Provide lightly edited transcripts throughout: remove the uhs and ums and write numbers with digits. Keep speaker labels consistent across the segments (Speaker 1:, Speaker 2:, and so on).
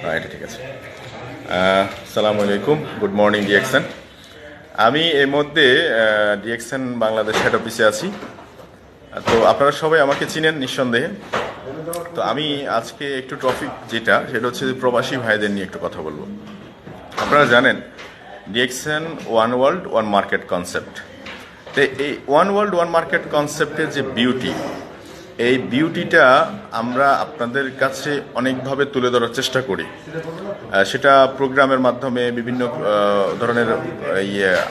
Speaker 1: এটা ঠিক আছে। আসসালামু আলাইকুম, গুড মর্নিং ডিএক্সএন। আমি এর মধ্যে ডিএক্সএন বাংলাদেশ হেড অফিসে আছি। তো আপনারা সবাই আমাকে চিনেন নিঃসন্দেহে। তো আমি আজকে একটু টপিক সেটা হচ্ছে প্রবাসী ভাইদের নিয়ে একটু কথা বলবো। আপনারা জানেন DXN one world one market concept. তো এই ওয়ান ওয়ার্ল্ড ওয়ান মার্কেট কনসেপ্টের যে বিউটি, এই বিউটিটা আমরা আপনাদের কাছে অনেকভাবে তুলে ধরার চেষ্টা করি। সেটা প্রোগ্রামের মাধ্যমে, বিভিন্ন ধরনের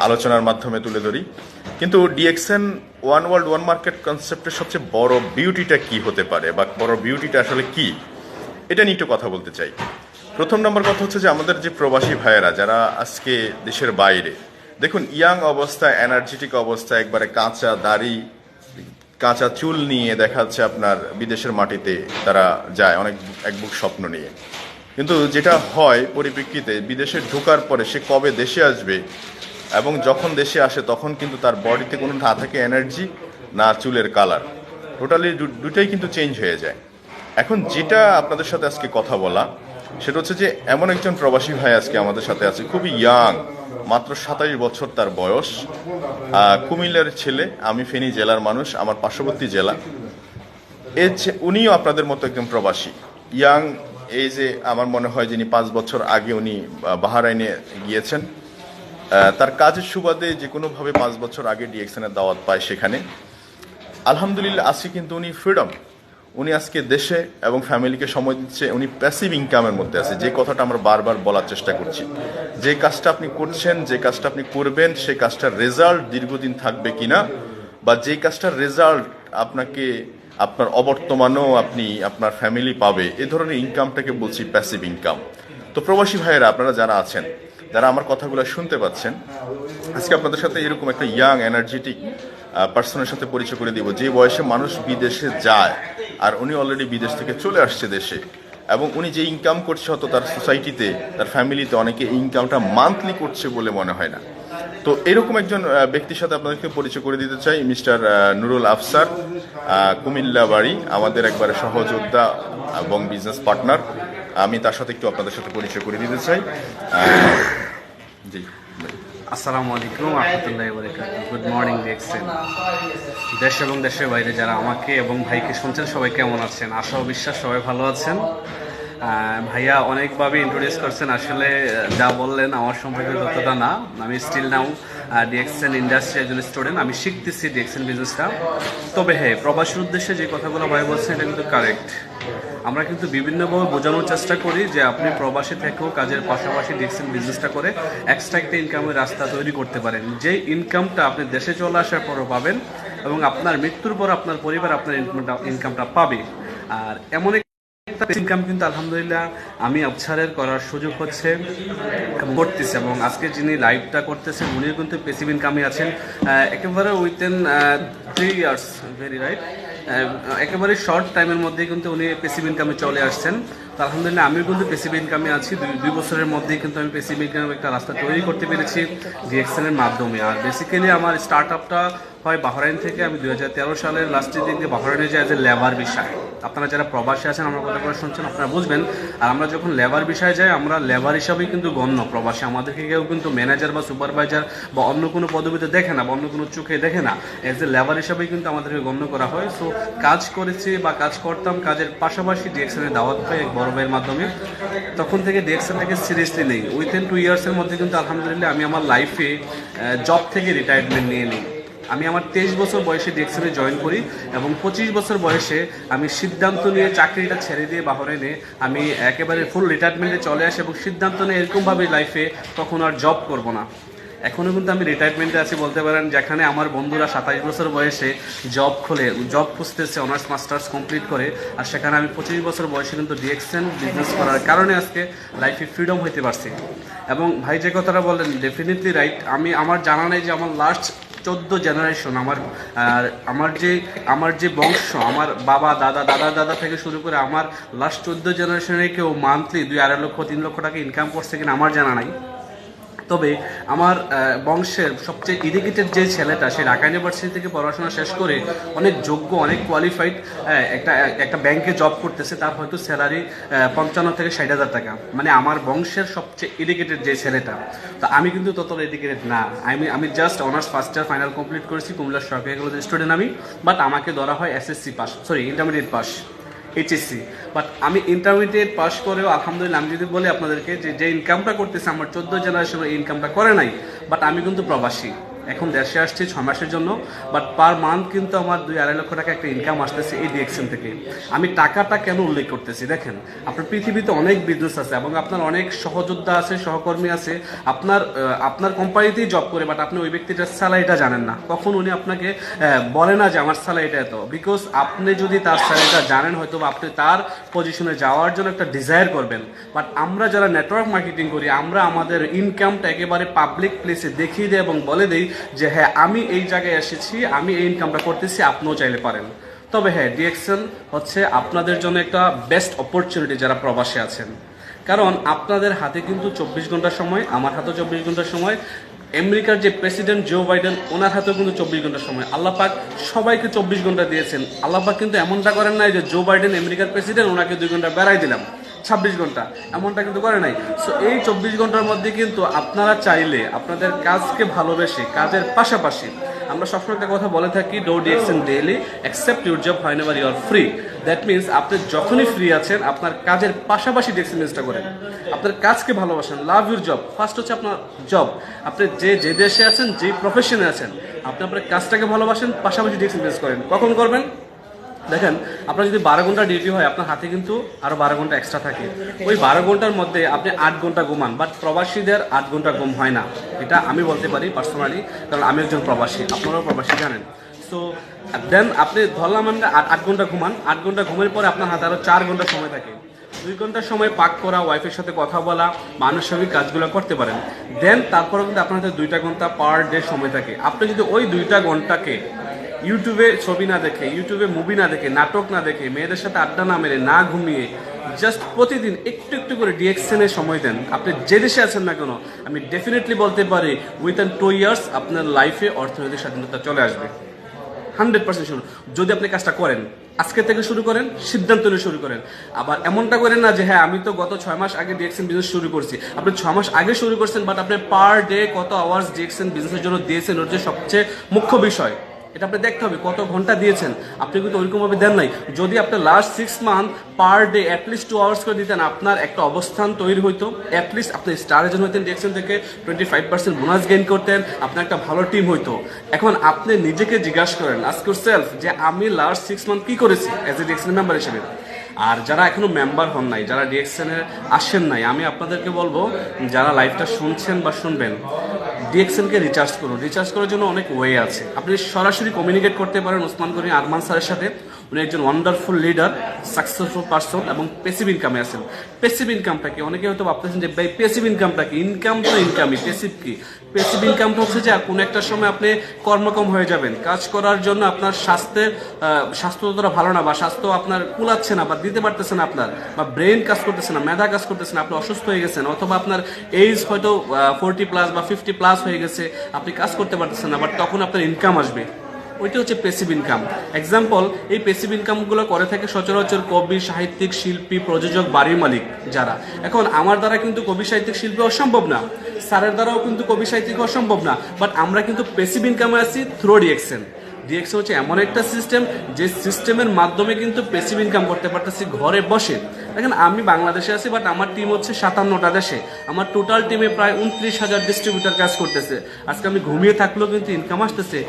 Speaker 1: আলোচনার মাধ্যমে তুলে ধরি। কিন্তু DXN one world one market কনসেপ্টের সবচেয়ে বড় বিউটিটা কি হতে পারে, বা বড় বিউটিটা আসলে কি, এটা নিয়ে একটু কথা বলতে চাই। প্রথম নম্বর কথা হচ্ছে যে আমাদের যে প্রবাসী ভাইয়েরা যারা আজকে দেশের বাইরে, দেখুন ইয়াং অবস্থায়, এনার্জেটিক অবস্থায়, একবারে কাঁচা দাড়ি, কাঁচা চুল নিয়ে দেখা যাচ্ছে আপনার বিদেশের মাটিতে তারা যায় অনেক এক বুক স্বপ্ন নিয়ে। কিন্তু যেটা হয় পরিপ্রেক্ষিতে, বিদেশে ঢোকার পরে সে কবে দেশে আসবে, এবং যখন দেশে আসে তখন কিন্তু তার বডিতে কোনো না থাকে এনার্জি, না চুলের কালার, টোটালি দুটাই কিন্তু চেঞ্জ হয়ে যায়। এখন যেটা আপনাদের সাথে আজকে কথা বলা, সেটা হচ্ছে যে এমন একজন প্রবাসী ভাই আজকে আমাদের সাথে আছে, খুবই ইয়াং, মাত্র 27 বছর তার বয়স। কুমিল্লার ছেলে, আমি ফেনী জেলার মানুষ, আমার পার্শ্ববর্তী জেলা। উনিও আপনাদের মতো একজন প্রবাসী, ইয়াং। এই যে আমার মনে হয় যিনি 5 বছর আগে উনি বাহরাইনে গিয়েছেন, তার কাজের সুবাদে যে কোনোভাবে 5 বছর আগে ডিএক্সএনের দাওয়াত পায় সেখানে। আলহামদুলিল্লাহ আজকে কিন্তু উনি ফ্রিডম, উনি আজকে দেশে এবং ফ্যামিলিকে সময় দিচ্ছে। উনি প্যাসিভ ইনকামের মধ্যে আছে, যে কথাটা আমরা বারবার বলার চেষ্টা করছি। যে কাজটা আপনি করছেন, যে কাজটা আপনি করবেন, সেই কাজটার রেজাল্ট দীর্ঘদিন থাকবে কিনা, বা যে কাজটার রেজাল্ট আপনাকে আপনার অবর্তমানেও আপনি আপনার ফ্যামিলি পাবে, এ ধরনের ইনকামটাকে বলছি প্যাসিভ ইনকাম। তো প্রবাসী ভাইয়েরা আপনারা যারা আছেন, যারা আমার কথাগুলো শুনতে পাচ্ছেন, আজকে আপনাদের সাথে এরকম একটা ইয়াং এনার্জেটিক পার্সনের সাথে পরিচয় করে দিব, যে বয়সে মানুষ বিদেশে যায়, আর উনি অলরেডি বিদেশ থেকে চলে আসছে দেশে, এবং উনি যে ইনকাম করছে হয়তো তার সোসাইটিতে, তার ফ্যামিলিতে অনেকে ইনকামটা মান্থলি করছে বলে মনে হয় না। তো এরকম একজন ব্যক্তির সাথে আপনাদেরকে পরিচয় করে দিতে চাই, মিস্টার নুরুল আফসার, কুমিল্লা বাড়ি, আমাদের একবারে সহযোদ্ধা এবং বিজনেস পার্টনার। আমি তার সাথে একটু আপনাদের সাথে পরিচয় করে দিতে চাই। জি,
Speaker 2: আসসালামু আলাইকুম রহমতুল্লাহি ওয়া বারাকাতুহু। Good morning DXN. দেশ এবং দেশের বাইরে যারা আমাকে এবং ভাইকে শুনছেন, সবাই কেমন আছেন? আশা ও বিশ্বাস সবাই ভালো আছেন। ভাইয়া অনেকভাবে ইন্ট্রোডিউস করছেন, আসলে যা বললেন আমার সম্পর্কে ততটা না। আমি স্টিল নাও ডিএক্সএন ইন্ডাস্ট্রি একজন স্টুডেন্ট, আমি শিখতেছি ডিএক্সএন বিজনেসটা। তবে হ্যাঁ, প্রবাসীর উদ্দেশ্যে যে কথাগুলো ভাই বলছেন এটা কিন্তু কারেক্ট। আমরা কিন্তু বিভিন্নভাবে বোঝানোর চেষ্টা করি যে আপনি প্রবাসী থেকেও কাজের পাশাপাশি ডিএক্সএন বিজনেসটা করে এক্সট্রা একটা ইনকামের রাস্তা তৈরি করতে পারেন, যে ইনকামটা আপনি দেশে চলে আসার পরও পাবেন, এবং আপনার মৃত্যুর পর আপনার পরিবার আপনার ইনকামটা পাবে। আর এমন ইনকাম কিন্তু আলহামদুলিল্লাহ আমি আফসারের করার সুযোগ হচ্ছে করতেছে, এবং আজকে যিনি লাইভটা করতেছেন উনিও কিন্তু প্যাসিভ ইনকামে আছেন একেবারে উইথিন 3 ইয়ার্স, ভেরি রাইট। একেবারে শর্ট টাইমের মধ্যে কিন্তু উনি প্যাসিভ ইনকামে চলে আসছেন। তো আলহামদুলিল্লাহ আমিও কিন্তু প্যাসিভ ইনকামে আছি। দুই বছরের মধ্যেই কিন্তু আমি প্যাসিভ ইনকামের একটা রাস্তা তৈরি করতে পেরেছি ডিএক্সএনের মাধ্যমে। আর বেসিক্যালি আমার স্টার্ট আপটা হয় বাহরাইন থেকে। আমি 2013 সালের লাস্টের দিকে বাহরাইনে যাই এজ এ লেবার বিষয়। আপনারা যারা প্রবাসী আছেন, আমার কথা করে শুনছেন, আপনারা বুঝবেন। আর আমরা যখন লেবার বিষয়ে যাই, আমরা লেবার হিসাবেই কিন্তু গণ্য প্রবাসী। আমাদেরকে কেউ কিন্তু ম্যানেজার বা সুপারভাইজার বা অন্য কোনো পদবিতে দেখে না, বা অন্য কোনো চোখে দেখে না। এজ এ লেবার হিসাবেই কিন্তু আমাদেরকে গণ্য করা হয়। সো কাজ করেছি বা কাজ করতাম, কাজের পাশাপাশি ডিএক্সএনের দাওয়াত পাই এক বড় ভাইয়ের মাধ্যমে। তখন থেকে ডিএক্সএনটাকে সিরিয়াসলি নেই। উইথিন 2 ইয়ার্সের মধ্যে কিন্তু আলহামদুলিল্লাহ আমি আমার লাইফে জব থেকে রিটায়ারমেন্ট নিয়ে নিই। আমি আমার 23 বছর বয়সে ডিএক্সএনে জয়েন করি, এবং 25 বছর বয়সে আমি সিদ্ধান্ত নিয়ে চাকরিটা ছেড়ে দিয়ে বাহরাইনে আমি একেবারে ফুল রিটায়ারমেন্টে চলে আসি, এবং সিদ্ধান্ত নিয়ে এরকমভাবে লাইফে তখন আর জব করব না। এখনও কিন্তু আমি রিটায়ারমেন্টে আছি বলতে পারেন, যেখানে আমার বন্ধুরা 27 বছর বয়সে জব খুঁজতেছে, অনার্স মাস্টার্স কমপ্লিট করে। আর সেখানে আমি 25 বছর বয়সে কিন্তু ডিএক্সএন বিজনেস করার কারণে আজকে লাইফে ফ্রিডম হইতে পারছি। এবং ভাই যে কথাটা বললেন ডেফিনেটলি রাইট। আমার জানা নেই যে আমার লাস্ট 14 জেনারেশন, আমার যে বংশ, আমার বাবা দাদা দাদা দাদা থেকে শুরু করে আমার লাস্ট 14 জেনারেশনে কেউ মান্থলি 2-2.5 লক্ষ 3 লক্ষ টাকা ইনকাম করছে কিনা আমার জানা নাই। তবে আমার বংশের সবচেয়ে এডুকেটেড যে ছেলেটা, সে ঢাকা ইউনিভার্সিটি থেকে পড়াশোনা শেষ করে অনেক যোগ্য, অনেক কোয়ালিফাইড একটা ব্যাংকে জব করতেছে, তার হয়তো স্যালারি 55 থেকে 60,000 টাকা। মানে আমার বংশের সবচেয়ে এডুকেটেড যে ছেলেটা। তো আমি কিন্তু ততটা এডুকেটেড না। আমি just honours first year final complete করেছি, কুমিল্লা সরকারি কলেজের স্টুডেন্ট আমি। বাট আমাকে ধরা হয় SSC pass, sorry intermediate pass, HSC. But আমি ইন্টারমিডিয়েট পাস করেও আলহামদুলিল্লাহ, আমি যদি বলি আপনাদেরকে যে ইনকামটা করতেছে আমার 14 জেনারেশন এই ইনকামটা করে নাই। বাট আমি কিন্তু প্রবাসী, এখন দেশে আসছি 6 মাসের জন্য। বাট পার মান্থ কিন্তু আমার 2-2.5 লক্ষ টাকা একটা ইনকাম আসতেছে এই ডিএক্সএন থেকে। আমি টাকাটা কেন উল্লেখ করতেছি দেখেন, আপনার পৃথিবীতে অনেক বিজনেস আছে এবং আপনার অনেক সহযোদ্ধা আছে, সহকর্মী আছে, আপনার কোম্পানিতেই জব করে, বাট আপনি ওই ব্যক্তিটার স্যালারিটা জানেন না। কখন উনি আপনাকে বলে না যে আমার স্যালারিটা এত, বিকজ আপনি যদি তার স্যালারিটা জানেন হয়তো বা আপনি তার পজিশনে যাওয়ার জন্য একটা ডিজায়ার করবেন। বাট আমরা যারা নেটওয়ার্ক মার্কেটিং করি, আমরা আমাদের ইনকামটা একেবারে পাবলিক প্লেসে দেখিয়ে দিই এবং বলে দিই যে হ্যাঁ আমি এই জায়গায় এসেছি, আমি এই ইনকামটা করতেছি, আপনিও চাইলে পারেন। তবে হ্যাঁ, ডিএক্সএন হচ্ছে আপনাদের জন্য একটা বেস্ট অপরচুনিটি যারা প্রবাসে আছেন। কারণ আপনাদের হাতে কিন্তু 24 ঘন্টা সময়, আমার হাতেও 24 ঘন্টা সময়, আমেরিকার যে প্রেসিডেন্ট জো বাইডেন ওনার হাতেও কিন্তু 24 ঘন্টা সময়। আল্লাহ পাক সবাইকে 24 ঘন্টা দিয়েছেন। আল্লাহ পাক কিন্তু এমনটা করেন নাই যে জো বাইডেন আমেরিকার প্রেসিডেন্ট, ওনাকে 2 ঘন্টা বেড়াই দিলাম 26 ঘন্টা, এমনটা কিন্তু করে নাই। সো এই 24 ঘন্টার মধ্যে কিন্তু আপনারা চাইলে আপনাদের কাজকে ভালোবেসে, কাজের পাশাপাশি, আমরা সবসময় একটা কথা বলে থাকি, do DXN daily, accept your job whenever you are free. That means আপনি যখনই ফ্রি আছেন আপনার কাজের পাশাপাশি ডিএক্সএন বিজনেসটা করেন, আপনার কাজকে ভালোবাসেন, লাভ ইউর জব। ফার্স্ট হচ্ছে আপনার জব, আপনি যে দেশে আছেন, যে প্রফেশনে আছেন, আপনি আপনার কাজটাকে ভালোবাসেন, পাশাপাশি ডিএক্সএন বিজনেস করেন। কখন করবেন দেখেন, আপনার যদি 12 ঘন্টা ডিউটি হয়, আপনার হাতে কিন্তু আরো 12 ঘন্টা এক্সট্রা থাকে। ওই 12 ঘন্টার মধ্যে আপনি 8 ঘন্টা ঘুমান। বাট প্রবাসীদের 8 ঘন্টা ঘুম হয় না, এটা আমি বলতে পারি পার্সোনালি, কারণ আমি একজন প্রবাসী, আপনারাও প্রবাসী জানেন। সো দেন আপনি ধরলাম আমরা 8 ঘন্টা ঘুমান, 8 ঘন্টা ঘুমের পরে আপনার হাতে আরো 4 ঘন্টা সময় থাকে। 2 ঘন্টার সময় পাক করা, ওয়াইফের সাথে কথা বলা, মানসিক কাজগুলো করতে পারেন। দেন তারপরে কিন্তু আপনার হাতে 2টা ঘন্টা পার ডে সময় থাকে। আপনি যদি ওই 2টা ঘন্টাকে ইউটিউবে ছবি না দেখে, ইউটিউবে মুভি না দেখে, নাটক না দেখে, মেয়েদের সাথে আড্ডা না মেরে, না ঘুমিয়ে, জাস্ট প্রতিদিন একটু একটু করে ডিএক্সএনে সময় দেন, আপনি যে দেশে আছেন না কেন, আমি ডেফিনেটলি বলতে পারি উইথিন 2 ইয়ার্স আপনার লাইফে অর্থনৈতিক স্বাধীনতা চলে আসবে 100% শুরু। যদি আপনি কাজটা করেন, আজকে থেকে শুরু করেন, সিদ্ধান্ত নিয়ে শুরু করেন। আবার এমনটা করেন না যে হ্যাঁ আমি তো গত 6 মাস আগে ডিএক্সএন বিজনেস শুরু করছি। আপনি 6 মাস আগে শুরু করছেন, বাট আপনি পার ডে কত আওয়ার্স ডিএক্সএন বিজনেসের জন্য দিয়েছেন, ওর যে সবচেয়ে মুখ্য বিষয় এটা আপনি দেখতে হবে, কত ঘন্টা দিয়েছেন। আপনি কিন্তু ওইরকমভাবে দেন নাই। যদি আপনি last 6 month per day at least 2 hours করে দিতেন, আপনার একটা অবস্থান তৈরি হইতো, অ্যাটলিস্ট আপনি স্টার এজেন্ট হইতেন, ডিএক্সএন থেকে 25% বোনাস গেইন করতেন, আপনার একটা ভালো টিম হইতো। এখন আপনি নিজেকে জিজ্ঞাসা করেন, আস্ক ইউরসেলফ, যে আমি লাস্ট 6 মান্থ কি করেছি অ্যাজ এ ডিএক্সএন মেম্বার হিসেবে। আর যারা এখনো মেম্বার হন নাই, যারা ডিএক্সএনে আসেন নাই, আমি আপনাদেরকে বলবো, যারা লাইভটা শুনছেন বা শুনবেন, ডিএক্সএনকে রিচার্জ করুন। রিচার্জ করার জন্য অনেক ওয়ে আছে। আপনি সরাসরি কমিউনিকেট করতে পারেন ওসমান গনি আরমান স্যারের সাথে। উনি একজন ওয়ান্ডারফুল লিডার, সাকসেসফুল পারসন এবং প্যাসিভ ইনকামে আছেন। প্যাসিভ ইনকামটা কি? অনেকে হয়তো ভাবতেছেন যে ভাই প্যাসিভ ইনকামটা কি? ইনকাম তো ইনকামই, প্যাসিভ কি? প্যাসিভ ইনকামটা হচ্ছে যে কোনো একটা সময় আপনি কর্মক্ষম হয়ে যাবেন, কাজ করার জন্য আপনার স্বাস্থ্য ততটা ভালো না, বা স্বাস্থ্য আপনার কুলাচ্ছে না, বা দিতে পারতেছে না আপনার, বা ব্রেন কাজ করতেছে না, মেধা কাজ করতেছে না, আপনি অসুস্থ হয়ে গেছেন, অথবা আপনার এজ হয়তো 40+ বা 50+ হয়ে গেছে, আপনি কাজ করতে পারতেছেন না, বাট তখন আপনার ইনকাম আসবে। ওইটা হচ্ছে প্যাসিভ ইনকাম। এক্সাম্পল, এই প্যাসিভ ইনকামগুলো করে থাকে সচরাচর কবি, সাহিত্যিক, শিল্পী, প্রযোজক, বাড়ির মালিক যারা। এখন আমার দ্বারা কিন্তু কবি, সাহিত্যিক, শিল্পী অসম্ভব না, স্যারের দ্বারাও কিন্তু কবি, সাহিত্যিক অসম্ভব না, বাট আমরা কিন্তু প্যাসিভ ইনকামে আছি থ্রু ডিএক্সএন। ডিএক্সএন হচ্ছে এমন একটা সিস্টেম, যে সিস্টেমের মাধ্যমে কিন্তু প্যাসিভ ইনকাম করতে পারতেছি ঘরে বসে। দেখেন, আমি বাংলাদেশে আছি, বাট আমার টিম হচ্ছে 57টা দেশে। আমার টোটাল টিমে প্রায় 29,000 ডিস্ট্রিবিউটার কাজ করতেছে। আজকে আমি ঘুমিয়ে থাকলেও কিন্তু ইনকাম আসতেছে।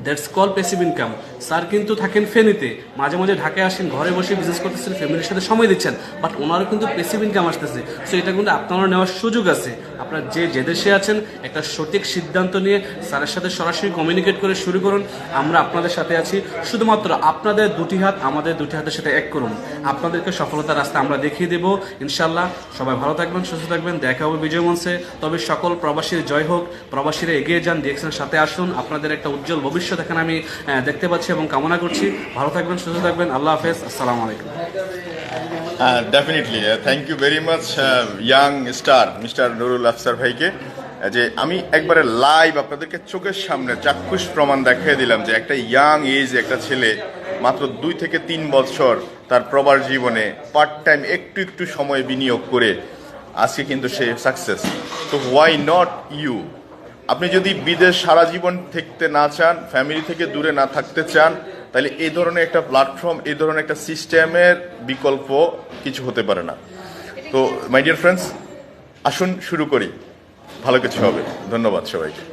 Speaker 2: That's call passive income. Sir কিন্তু থাকেন ফেনীতে, মাঝে মাঝে ঢাকায় আসেন, ঘরে বসে বিজনেস করতেছেন, ফ্যামিলির সাথে সময় দিচ্ছেন, বাট ওনারও কিন্তু প্যাসিভ ইনকাম আসতেছে। সো এটা কিন্তু আপনারও নেওয়ার সুযোগ আছে। আপনার যে দেশে আছেন, একটা সঠিক সিদ্ধান্ত নিয়ে স্যারের সাথে সরাসরি কমিউনিকেট করে শুরু করুন। আমরা আপনাদের সাথে আছি। শুধুমাত্র আপনাদের 2টি হাত আমাদের 2টি হাতের সাথে এক করুন। আপনাদেরকে সফলতার রাস্তা আমরা দেখিয়ে দেবো ইনশাল্লাহ। সবাই ভালো থাকবেন, সুস্থ থাকবেন, দেখা হবে বিজয় মঞ্চে। তবে সকল প্রবাসীর জয় হোক, প্রবাসীরা এগিয়ে যান, ডিএক্সএনের সাথে আসুন। আপনাদের একটা উজ্জ্বল ভবিষ্যৎ এখানে আমি দেখতে পাচ্ছি এবং কামনা করছি। ভালো থাকবেন, সুস্থ থাকবেন, আল্লাহ হাফেজ, আসসালামু আলাইকুম।
Speaker 1: Definitely thank you very much young star mister Nurul Afsar ভাইকে। যে আমি একবারে লাইভ আপনাদেরকে চোখের সামনে চাক্ষুষ প্রমাণ দেখিয়ে দিলাম যে একটা ইয়াং এজ একটা ছেলে মাত্র 2 থেকে 3 বছর তার প্রবাস জীবনে পার্ট টাইম একটু একটু সময় বিনিয়োগ করে আজকে কিন্তু সে সাকসেস। তো হোয়াই নট ইউ? আপনি যদি বিদেশ সারা জীবন থাকতে না চান, ফ্যামিলি থেকে দূরে না থাকতে চান, তাহলে এই ধরনের একটা প্ল্যাটফর্ম, এই ধরনের একটা সিস্টেমের বিকল্প কিছু হতে পারে না। তো মাই ডিয়ার ফ্রেন্ডস, আসুন শুরু করি, ভালো কিছু হবে। ধন্যবাদ সবাইকে।